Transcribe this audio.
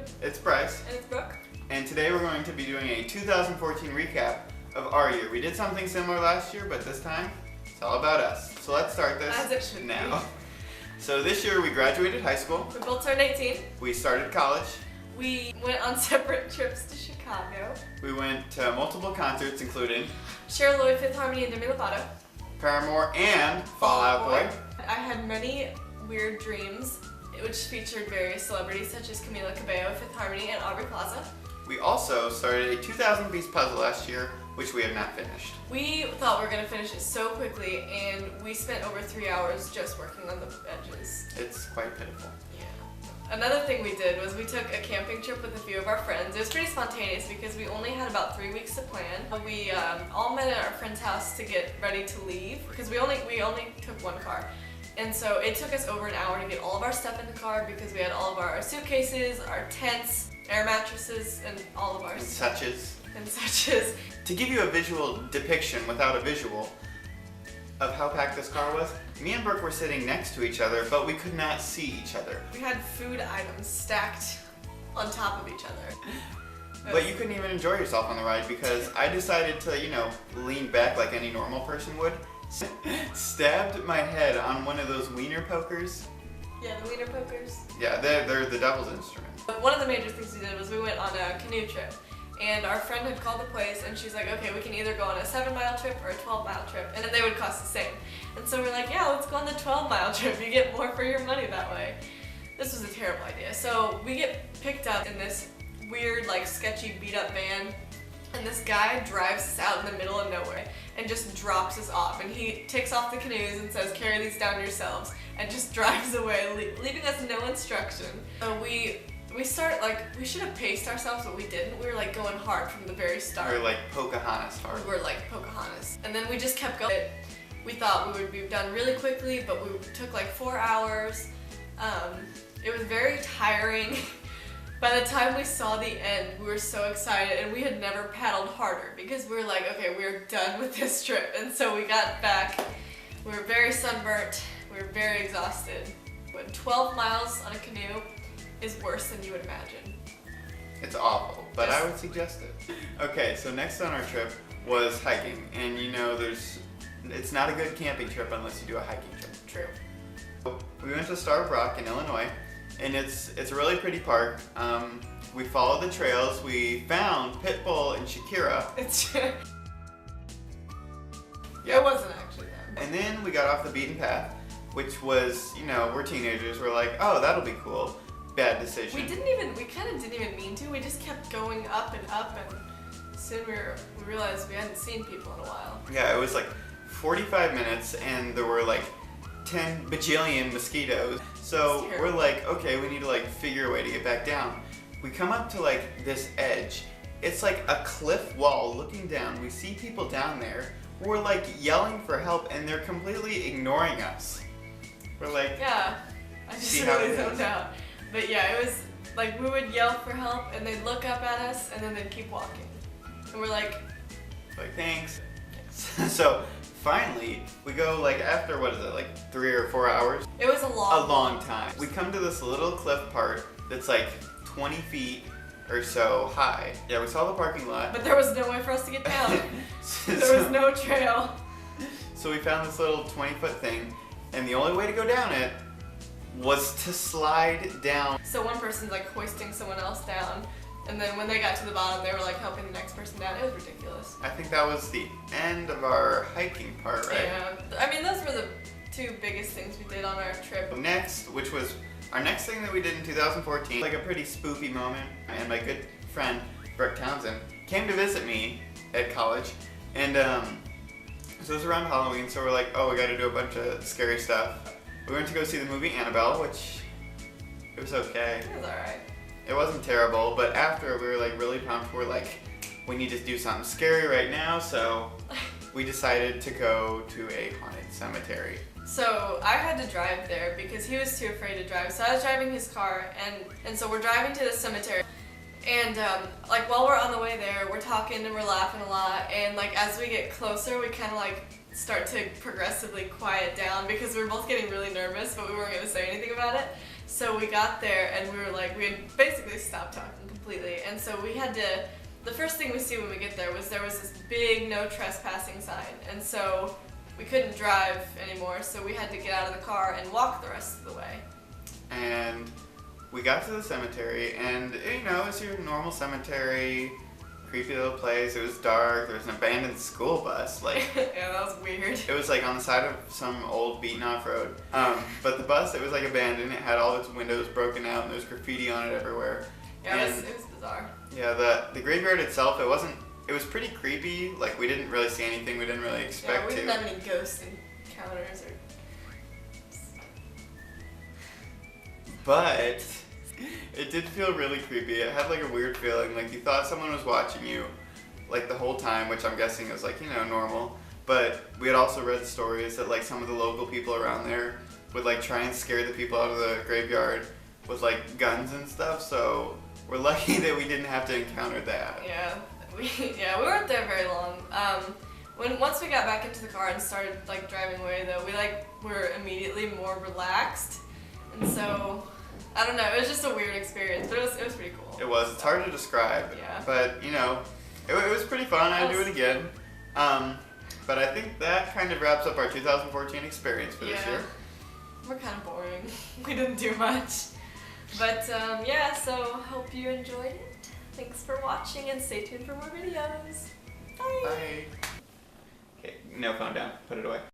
Jacob. It's Bryce. And it's Brooke. And today we're going to be doing a 2014 recap of our year. We did something similar last year, but this time it's all about us. So let's start this As it should now. be. So this year we graduated high school. We both turned 18. We started college. We went on separate trips to Chicago. We went to multiple concerts, including Cher Lloyd, Fifth Harmony, and Demi Lovato. Paramore and Fall Out Boy. I had many weird dreams, which featured various celebrities such as Camila Cabello, Fifth Harmony, and Aubrey Plaza. We also started a 2,000-piece puzzle last year, which we have not finished. We thought we were going to finish it so quickly, and we spent over 3 hours just working on the edges. It's quite pitiful. Yeah. Another thing we did was we took a camping trip with a few of our friends. It was pretty spontaneous because we only had about 3 weeks to plan. We all met at our friend's house to get ready to leave because we only took one car. And so it took us over an hour to get all of our stuff in the car because we had all of our suitcases, our tents, air mattresses, and all of our And suches. and suches. To give you a visual depiction without a visual of how packed this car was, me and Brooke were sitting next to each other, but we could not see each other. We had food items stacked on top of each other. But you couldn't even enjoy yourself on the ride because I decided to, lean back like any normal person would. Stabbed my head on one of those Wiener pokers. Yeah, the Wiener pokers. Yeah, they're the devil's instrument. One of the major things we did was we went on a canoe trip. And our friend had called the place and she's like, okay, we can either go on a 7-mile trip or a 12-mile trip, and then they would cost the same. And so we're like, yeah, let's go on the 12-mile trip. You get more for your money that way. This was a terrible idea. So we get picked up in this weird, sketchy, beat-up van, and this guy drives us out in the middle of nowhere and just drops us off. And he takes off the canoes and says, carry these down yourselves, and just drives away, leaving us no instruction. So we should have paced ourselves, but we didn't. We were going hard from the very start. We were like Pocahontas hard. We were like Pocahontas. And then we just kept going. We thought we would be done really quickly, but we took 4 hours. It was very tiring. By the time we saw the end, we were so excited, and we had never paddled harder because we were like, okay, we're done with this trip. And so we got back. We were very sunburnt. We were very exhausted. But 12 miles on a canoe is worse than you would imagine. It's awful, but I would suggest it. Okay, so next on our trip was hiking, and it's not a good camping trip unless you do a hiking trip. True. We went to Starved Rock in Illinois, and it's a really pretty park. We followed the trails. We found Pitbull and Shakira. It's Yeah. It wasn't actually them. And then we got off the beaten path, which was, we're teenagers. We're like, oh, that'll be cool. Bad decision. We kind of didn't even mean to. We just kept going up, and soon we realized we hadn't seen people in a while. Yeah, it was 45 minutes, and there were 10 bajillion mosquitoes. So we're like, okay, we need to figure a way to get back down. We come up to this edge. It's like a cliff wall looking down. We see people down there. We're yelling for help, and they're completely ignoring us. We're like, yeah, I just really zoned out. But yeah, it was we would yell for help, and they'd look up at us, and then they'd keep walking. And we're like, thanks. So finally, we go after, 3 or 4 hours? It was a long time. We come to this little cliff part that's 20 feet or so high. Yeah, we saw the parking lot. But there was no way for us to get down. There was no trail. So we found this little 20-foot thing, and the only way to go down it was to slide down. So one person's hoisting someone else down, and then when they got to the bottom, they were helping the next person down. It was ridiculous. I think that was the end of our hiking part, right? Yeah, I mean, those were the 2 biggest things we did on our trip. Next, which was our next thing that we did in 2014, a pretty spoopy moment, and my good friend, Brooke Townsend, came to visit me at college, and so it was around Halloween, so we're like, oh, we gotta do a bunch of scary stuff. We went to go see the movie Annabelle, which, it was okay. It was alright. It wasn't terrible, but after we were really pumped. We're like, we need to do something scary right now, so we decided to go to a haunted cemetery. So I had to drive there because he was too afraid to drive. So I was driving his car, and so we're driving to the cemetery. And while we're on the way there, we're talking and we're laughing a lot. And as we get closer, we kind of start to progressively quiet down because we were both getting really nervous, but we weren't going to say anything about it. so we got there and we had basically stopped talking completely. And so we had to, the first thing we see when we get there was this big no trespassing sign. And so we couldn't drive anymore, so we had to get out of the car and walk the rest of the way. And we got to the cemetery, and you know, it's your normal cemetery, creepy little place. It was dark. There was an abandoned school bus. Like, yeah, that was weird. It was like on the side of some old beaten off road. But the bus, it was like abandoned. It had all its windows broken out, and there was graffiti on it everywhere. Yeah, it was bizarre. Yeah, the graveyard itself, it was pretty creepy. Like, we didn't really see anything we didn't really expect we to. didn't have any ghost encounters or. But it did feel really creepy. It had like a weird feeling, like you thought someone was watching you like the whole time, which I'm guessing is like, you know, normal. But we had also read stories that like some of the local people around there would like try and scare the people out of the graveyard with like guns and stuff, so we're lucky that we didn't have to encounter that. Yeah, we weren't there very long. Once we got back into the car and started like driving away though, we like were immediately more relaxed. And so, I don't know, it was just a weird experience, but it was pretty cool. It was. It's hard to describe. Yeah. But, you know, it was pretty fun. I'd do it again. But I think that kind of wraps up our 2014 experience for this year. We're kind of boring. We didn't do much. But, yeah, so hope you enjoyed it. Thanks for watching and stay tuned for more videos. Bye. Bye. Okay, no, phone down. Put it away.